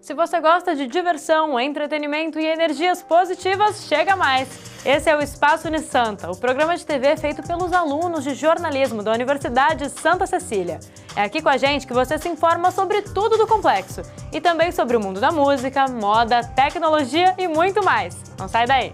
Se você gosta de diversão, entretenimento e energias positivas, chega mais! Esse é o Espaço Unisanta, o programa de TV feito pelos alunos de jornalismo da Universidade Santa Cecília. É aqui com a gente que você se informa sobre tudo do complexo e também sobre o mundo da música, moda, tecnologia e muito mais. Não sai daí!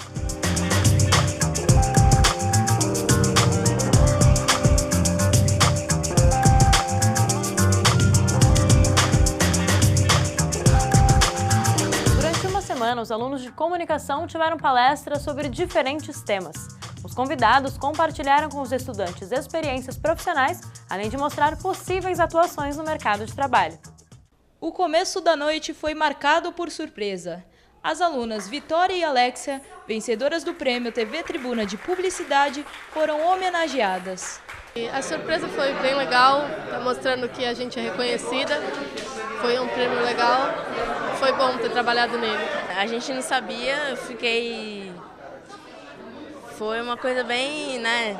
Os alunos de comunicação tiveram palestras sobre diferentes temas. Os convidados compartilharam com os estudantes experiências profissionais, além de mostrar possíveis atuações no mercado de trabalho. O começo da noite foi marcado por surpresa. As alunas Vitória e Alexia, vencedoras do prêmio TV Tribuna de Publicidade, foram homenageadas. A surpresa foi bem legal, está mostrando que a gente é reconhecida. Foi um prêmio legal, foi bom ter trabalhado nele. A gente não sabia, foi uma coisa bem, né?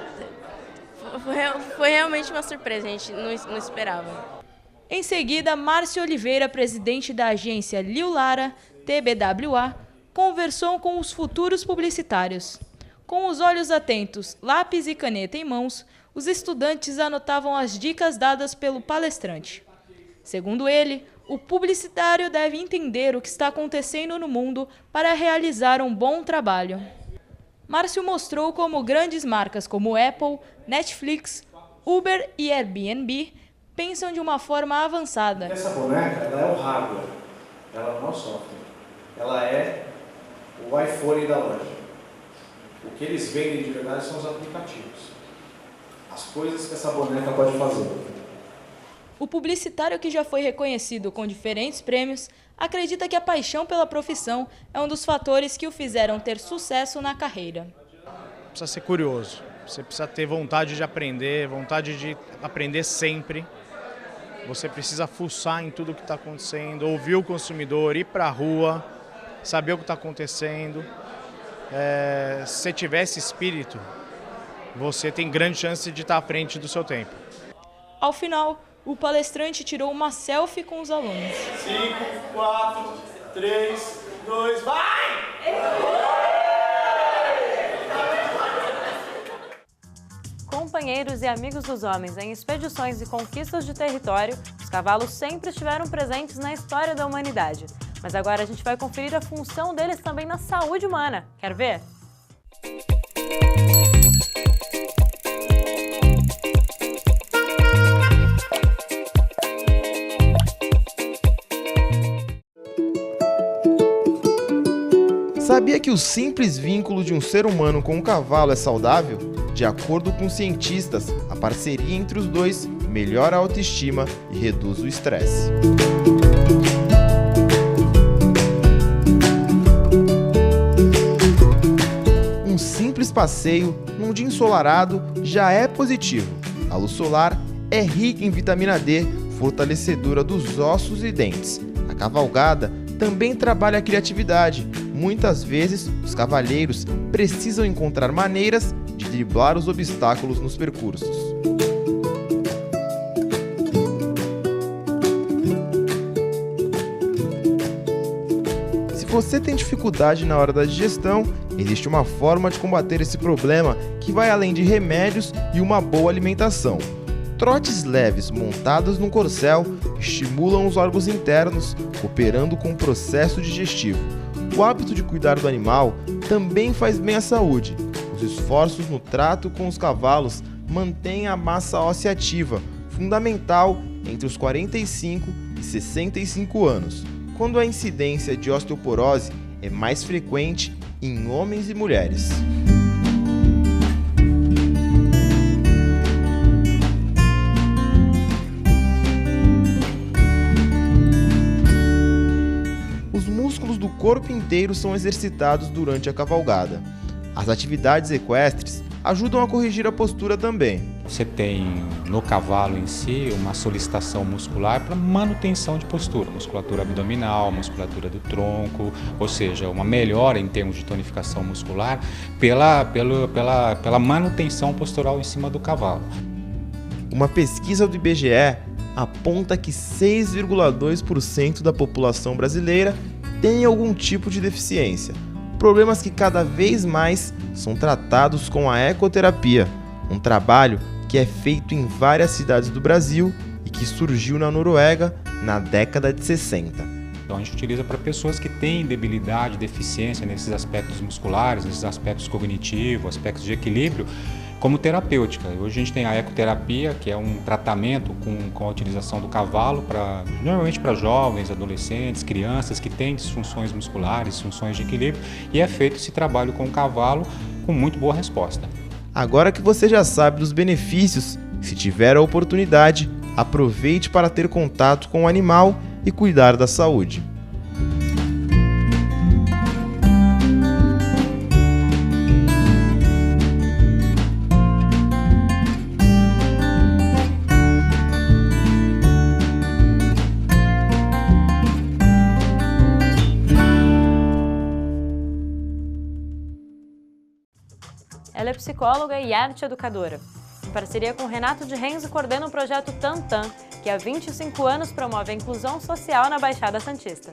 Foi realmente uma surpresa, a gente não esperava. Em seguida, Márcio Oliveira, presidente da agência Liu Lara, TBWA, conversou com os futuros publicitários. Com os olhos atentos, lápis e caneta em mãos, os estudantes anotavam as dicas dadas pelo palestrante. Segundo ele, o publicitário deve entender o que está acontecendo no mundo para realizar um bom trabalho. Márcio mostrou como grandes marcas como Apple, Netflix, Uber e Airbnb pensam de uma forma avançada. Essa boneca, ela é o hardware, ela não é o software. Ela é o iPhone da loja. O que eles vendem de verdade são os aplicativos. As coisas que essa boneca pode fazer. O publicitário, que já foi reconhecido com diferentes prêmios, acredita que a paixão pela profissão é um dos fatores que o fizeram ter sucesso na carreira. Precisa ser curioso, você precisa ter vontade de aprender sempre. Você precisa fuçar em tudo o que está acontecendo, ouvir o consumidor, ir para a rua, saber o que está acontecendo. Se você tiver esse espírito, você tem grande chance de estar à frente do seu tempo. Ao final, o palestrante tirou uma selfie com os alunos. 5, 4, 3, 2, vai! Companheiros e amigos dos homens em expedições e conquistas de território, os cavalos sempre estiveram presentes na história da humanidade. Mas agora a gente vai conferir a função deles também na saúde humana. Quer ver? Sabia que o simples vínculo de um ser humano com um cavalo é saudável? De acordo com cientistas, a parceria entre os dois melhora a autoestima e reduz o estresse. Um simples passeio num dia ensolarado já é positivo. A luz solar é rica em vitamina D, fortalecedora dos ossos e dentes. A cavalgada também trabalha a criatividade. Muitas vezes, os cavalheiros precisam encontrar maneiras de driblar os obstáculos nos percursos. Se você tem dificuldade na hora da digestão, existe uma forma de combater esse problema que vai além de remédios e uma boa alimentação. Trotes leves montados num corcel estimulam os órgãos internos, cooperando com o processo digestivo. O hábito de cuidar do animal também faz bem à saúde. Os esforços no trato com os cavalos mantêm a massa óssea ativa, fundamental entre os 45 e 65 anos, quando a incidência de osteoporose é mais frequente em homens e mulheres. Do corpo inteiro são exercitados durante a cavalgada. As atividades equestres ajudam a corrigir a postura também. Você tem no cavalo em si uma solicitação muscular para manutenção de postura, musculatura abdominal, musculatura do tronco, ou seja, uma melhora em termos de tonificação muscular pela manutenção postural em cima do cavalo. Uma pesquisa do IBGE aponta que 6,2% da população brasileira tem algum tipo de deficiência. Problemas que cada vez mais são tratados com a ecoterapia, um trabalho que é feito em várias cidades do Brasil e que surgiu na Noruega na década de 60. Então a gente utiliza para pessoas que têm debilidade, deficiência nesses aspectos musculares, nesses aspectos cognitivos, aspectos de equilíbrio, como terapêutica. Hoje a gente tem a ecoterapia, que é um tratamento com a utilização do cavalo, normalmente para jovens, adolescentes, crianças que têm disfunções musculares, disfunções de equilíbrio, e é feito esse trabalho com o cavalo com muito boa resposta. Agora que você já sabe dos benefícios, se tiver a oportunidade, aproveite para ter contato com o animal e cuidar da saúde. Ela é psicóloga e arte-educadora. Em parceria com Renato de Renzo, coordena o projeto Tantan, que há 25 anos promove a inclusão social na Baixada Santista.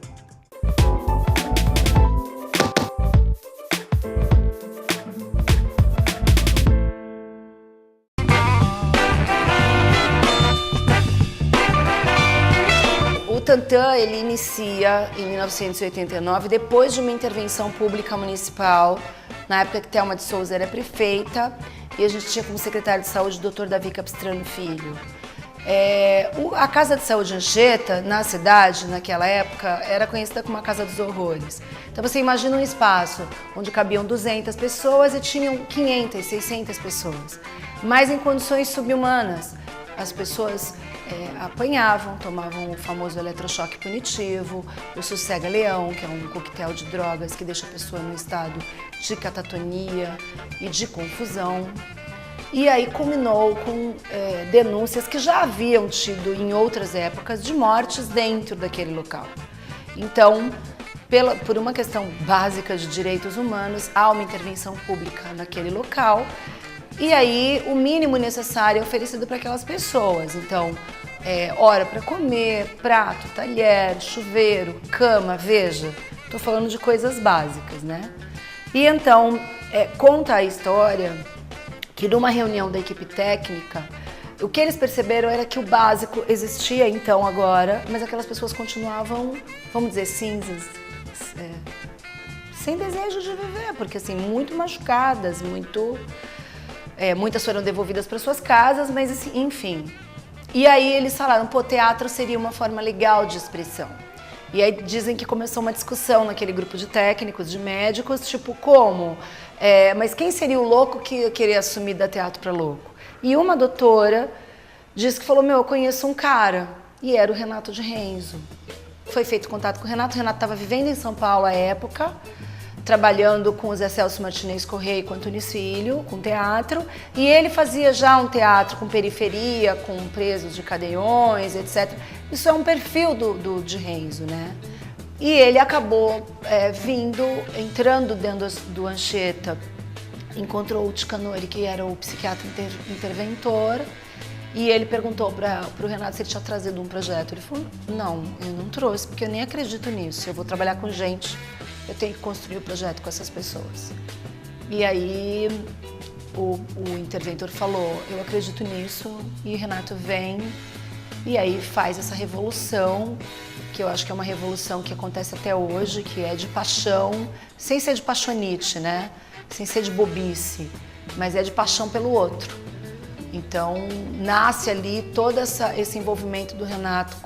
O Tantan, ele inicia em 1989, depois de uma intervenção pública municipal, na época que Thelma de Souza era prefeita, e a gente tinha como secretário de saúde o Dr. Davi Capistrano Filho. A Casa de Saúde Anchieta, na cidade, naquela época, era conhecida como a Casa dos Horrores. Então você imagina um espaço onde cabiam 200 pessoas e tinham 500, 600 pessoas, mas em condições subhumanas. As pessoas apanhavam, tomavam o famoso eletrochoque punitivo, o sossega-leão, que é um coquetel de drogas que deixa a pessoa num estado de catatonia e de confusão. E aí culminou com denúncias que já haviam tido em outras épocas de mortes dentro daquele local. Então, por uma questão básica de direitos humanos, há uma intervenção pública naquele local. E aí, o mínimo necessário é oferecido para aquelas pessoas. Então, hora para comer, prato, talher, chuveiro, cama, veja. Estou falando de coisas básicas, né? E então, conta a história que numa reunião da equipe técnica, o que eles perceberam era que o básico existia então agora, mas aquelas pessoas continuavam, vamos dizer, cinzas, sem desejo de viver, porque assim, muito machucadas, muitas foram devolvidas para suas casas, mas assim, enfim. E aí eles falaram, pô, teatro seria uma forma legal de expressão. E aí dizem que começou uma discussão naquele grupo de técnicos, de médicos, tipo, como? Mas quem seria o louco que ia querer assumir dar teatro para louco? E uma doutora disse que falou, eu conheço um cara, e era o Renato de Renzo. Foi feito contato com o Renato estava vivendo em São Paulo à época, trabalhando com o Zé Celso Martinez Correia e com Antunes Filho, com teatro, e ele fazia já um teatro com periferia, com presos de cadeiões, etc. Isso é um perfil de Renzo, né? E ele acabou entrando dentro do Anchieta, encontrou o Ticanori, que era o psiquiatra interventor, e ele perguntou para o Renato se ele tinha trazido um projeto. Ele falou, não, eu não trouxe, porque eu nem acredito nisso, eu vou trabalhar com gente. Eu tenho que construir o projeto com essas pessoas. E aí o interventor falou, eu acredito nisso, e Renato vem e aí faz essa revolução, que eu acho que é uma revolução que acontece até hoje, que é de paixão, sem ser de paixonite, né? Sem ser de bobice, mas é de paixão pelo outro. Então nasce ali todo esse envolvimento do Renato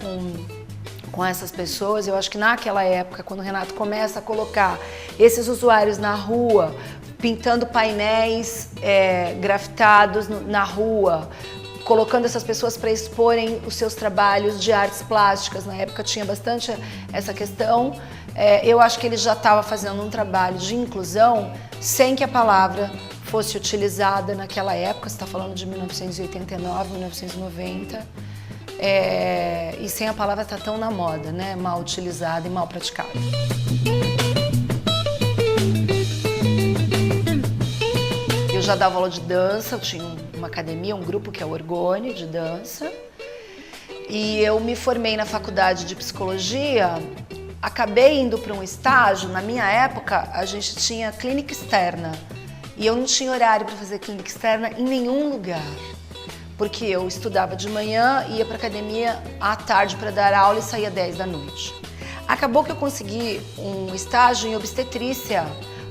com essas pessoas. Eu acho que naquela época, quando o Renato começa a colocar esses usuários na rua, pintando painéis grafitados na rua, colocando essas pessoas para exporem os seus trabalhos de artes plásticas, na época tinha bastante essa questão, eu acho que ele já estava fazendo um trabalho de inclusão sem que a palavra fosse utilizada naquela época, você está falando de 1989, 1990, e sem a palavra estar tão na moda, né? Mal utilizada e mal praticada. Eu já dava aula de dança, eu tinha uma academia, um grupo que é o Orgone de dança. E eu me formei na faculdade de psicologia, acabei indo para um estágio. Na minha época, a gente tinha clínica externa. E eu não tinha horário para fazer clínica externa em nenhum lugar. Porque eu estudava de manhã, ia para academia à tarde para dar aula e saía 10 da noite. Acabou que eu consegui um estágio em obstetrícia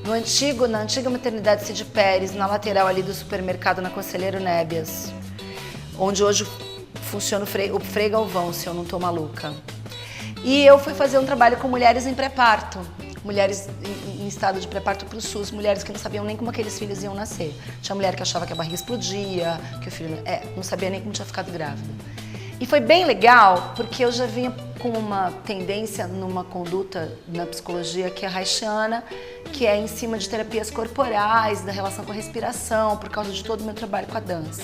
na antiga maternidade Cid Pérez, na lateral ali do supermercado, na Conselheiro Nébias, onde hoje funciona o Frei Galvão, se eu não estou maluca. E eu fui fazer um trabalho com mulheres em pré-parto, mulheres em estado de pré-parto para o SUS, mulheres que não sabiam nem como aqueles filhos iam nascer. Tinha mulher que achava que a barriga explodia, que o filho não sabia nem como tinha ficado grávida. E foi bem legal, porque eu já vinha com uma tendência numa conduta na psicologia que é reichiana, que é em cima de terapias corporais, da relação com a respiração, por causa de todo o meu trabalho com a dança.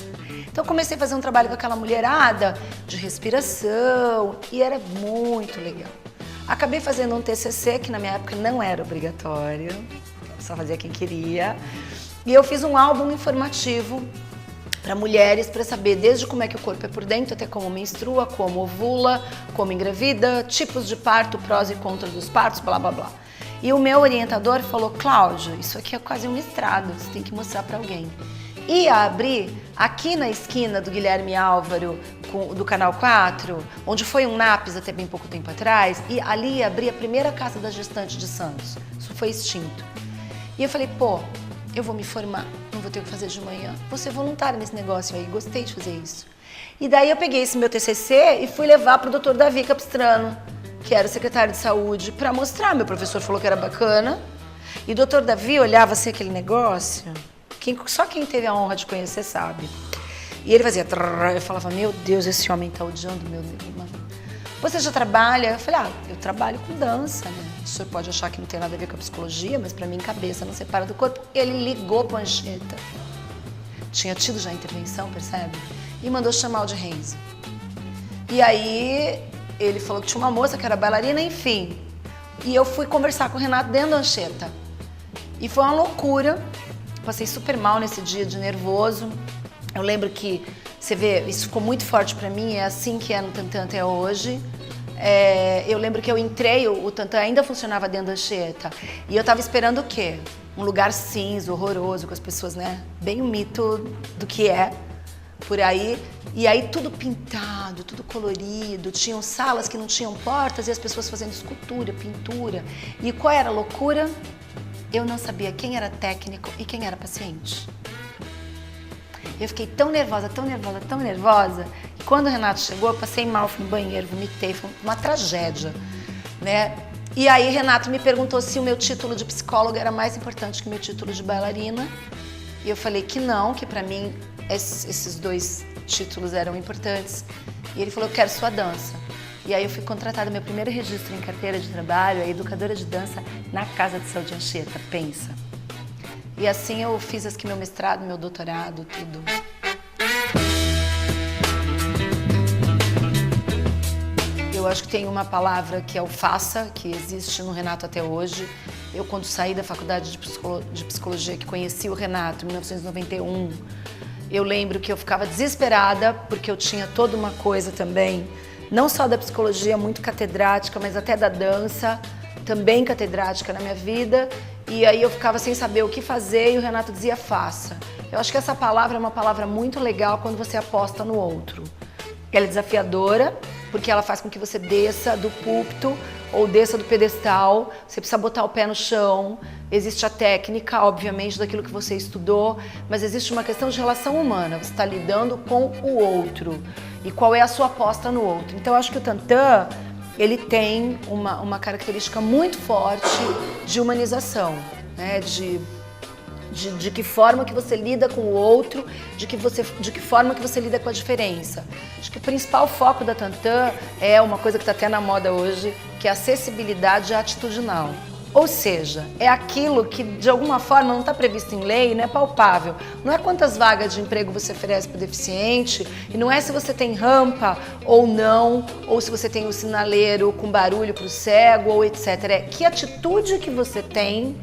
Então eu comecei a fazer um trabalho com aquela mulherada de respiração e era muito legal. Acabei fazendo um TCC, que na minha época não era obrigatório, só fazia quem queria. E eu fiz um álbum informativo para mulheres, para saber desde como é que o corpo é por dentro, até como menstrua, como ovula, como engravida, tipos de parto, prós e contras dos partos, blá blá blá. E o meu orientador falou: Cláudia, isso aqui é quase um mestrado, você tem que mostrar para alguém. Ia abrir aqui na esquina do Guilherme Álvaro, do Canal 4, onde foi um NAPS até bem pouco tempo atrás, e ali ia abrir a primeira casa da gestante de Santos. Isso foi extinto. E eu falei: pô, eu vou me formar, não vou ter o que fazer de manhã. Vou ser voluntária nesse negócio aí, gostei de fazer isso. E daí eu peguei esse meu TCC e fui levar para o Dr. Davi Capistrano, que era o secretário de saúde, para mostrar. Meu professor falou que era bacana. E o Dr. Davi olhava assim aquele negócio, só quem teve a honra de conhecer sabe. E ele fazia trrr, eu falava: meu Deus, esse homem tá odiando meu Deus, mano. Você já trabalha? Eu falei: eu trabalho com dança, né? O senhor pode achar que não tem nada a ver com a psicologia, mas para mim cabeça não separa do corpo. Ele ligou para a Anchieta. Tinha tido já a intervenção, percebe? E mandou chamar o de Renzo. E aí ele falou que tinha uma moça que era bailarina, enfim. E eu fui conversar com o Renato dentro da Anchieta. E foi uma loucura. Passei super mal nesse dia, de nervoso. Eu lembro que, você vê, isso ficou muito forte pra mim, é assim que é no Tantã até hoje. Eu lembro que eu entrei, o Tantã ainda funcionava dentro da Anchieta. E eu tava esperando o quê? Um lugar cinza, horroroso, com as pessoas, né? Bem o mito do que é por aí. E aí tudo pintado, tudo colorido. Tinham salas que não tinham portas e as pessoas fazendo escultura, pintura. E qual era a loucura? Eu não sabia quem era técnico e quem era paciente. Eu fiquei tão nervosa, tão nervosa, tão nervosa, que quando o Renato chegou, eu passei mal, fui no banheiro, vomitei, foi uma tragédia, né? E aí Renato me perguntou se o meu título de psicóloga era mais importante que o meu título de bailarina. E eu falei que não, que pra mim esses dois títulos eram importantes. E ele falou: eu quero sua dança. E aí eu fui contratada, meu primeiro registro em carteira de trabalho, é educadora de dança na Casa de Saúde Anchieta, pensa. E assim eu fiz meu mestrado, meu doutorado, tudo. Eu acho que tem uma palavra que é o faça, que existe no Renato até hoje. Eu, quando saí da faculdade de psicologia, que conheci o Renato em 1991, eu lembro que eu ficava desesperada, porque eu tinha toda uma coisa também, não só da psicologia, muito catedrática, mas até da dança, também catedrática na minha vida. E aí eu ficava sem saber o que fazer e o Renato dizia: faça. Eu acho que essa palavra é uma palavra muito legal quando você aposta no outro. Ela é desafiadora, porque ela faz com que você desça do púlpito ou desça do pedestal. Você precisa botar o pé no chão. Existe a técnica, obviamente, daquilo que você estudou, mas existe uma questão de relação humana. Você está lidando com o outro. E qual é a sua aposta no outro? Então eu acho que o Tantã, ele tem uma característica muito forte de humanização, né? De que forma que você lida com o outro, de que forma que você lida com a diferença. Acho que o principal foco da Tantã é uma coisa que está até na moda hoje, que é a acessibilidade atitudinal. Ou seja, é aquilo que de alguma forma não está previsto em lei, não é palpável. Não é quantas vagas de emprego você oferece para o deficiente, e não é se você tem rampa ou não, ou se você tem o sinaleiro com barulho para o cego, ou etc. É que atitude que você tem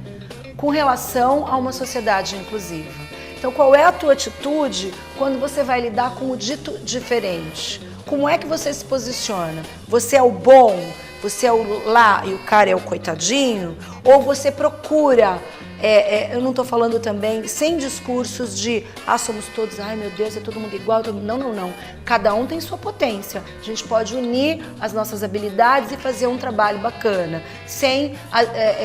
com relação a uma sociedade inclusiva. Então, qual é a tua atitude quando você vai lidar com o dito diferente? como é que você se posiciona? Você é o bom? Você é o lá e o cara é o coitadinho? Ou você procura, eu não estou falando também, sem discursos de, somos todos, ai meu Deus, é todo mundo igual, não, não, não. Cada um tem sua potência. A gente pode unir as nossas habilidades e fazer um trabalho bacana, sem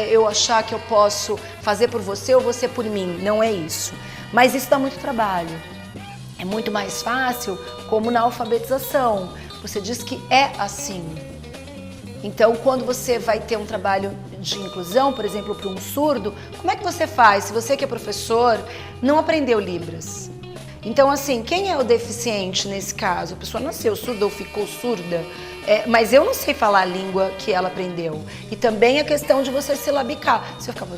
eu achar que eu posso fazer por você ou você por mim. Não é isso. Mas isso dá muito trabalho. É muito mais fácil, como na alfabetização. Você diz que é assim. Então, quando você vai ter um trabalho de inclusão, por exemplo, para um surdo, como é que você faz? Se você que é professor, não aprendeu Libras. Então, assim, quem é o deficiente nesse caso? A pessoa nasceu surda ou ficou surda, mas eu não sei falar a língua que ela aprendeu. E também a questão de você silabicar. Você ficava...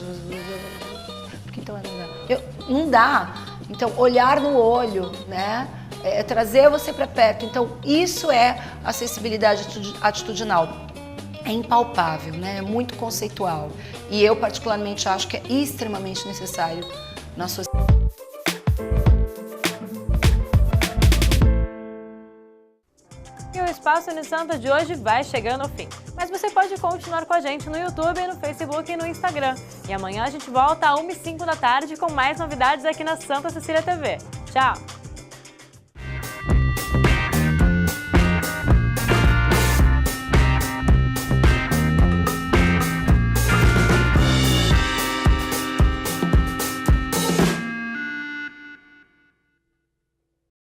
Então, não dá. Então, olhar no olho, né? Trazer você para perto. Então, isso é acessibilidade atitudinal. É impalpável, né? É muito conceitual. E eu, particularmente, acho que é extremamente necessário na sociedade. E o Espaço Unisanta de hoje vai chegando ao fim. Mas você pode continuar com a gente no YouTube, no Facebook e no Instagram. E amanhã a gente volta às 1h05 da tarde com mais novidades aqui na Santa Cecília TV. Tchau!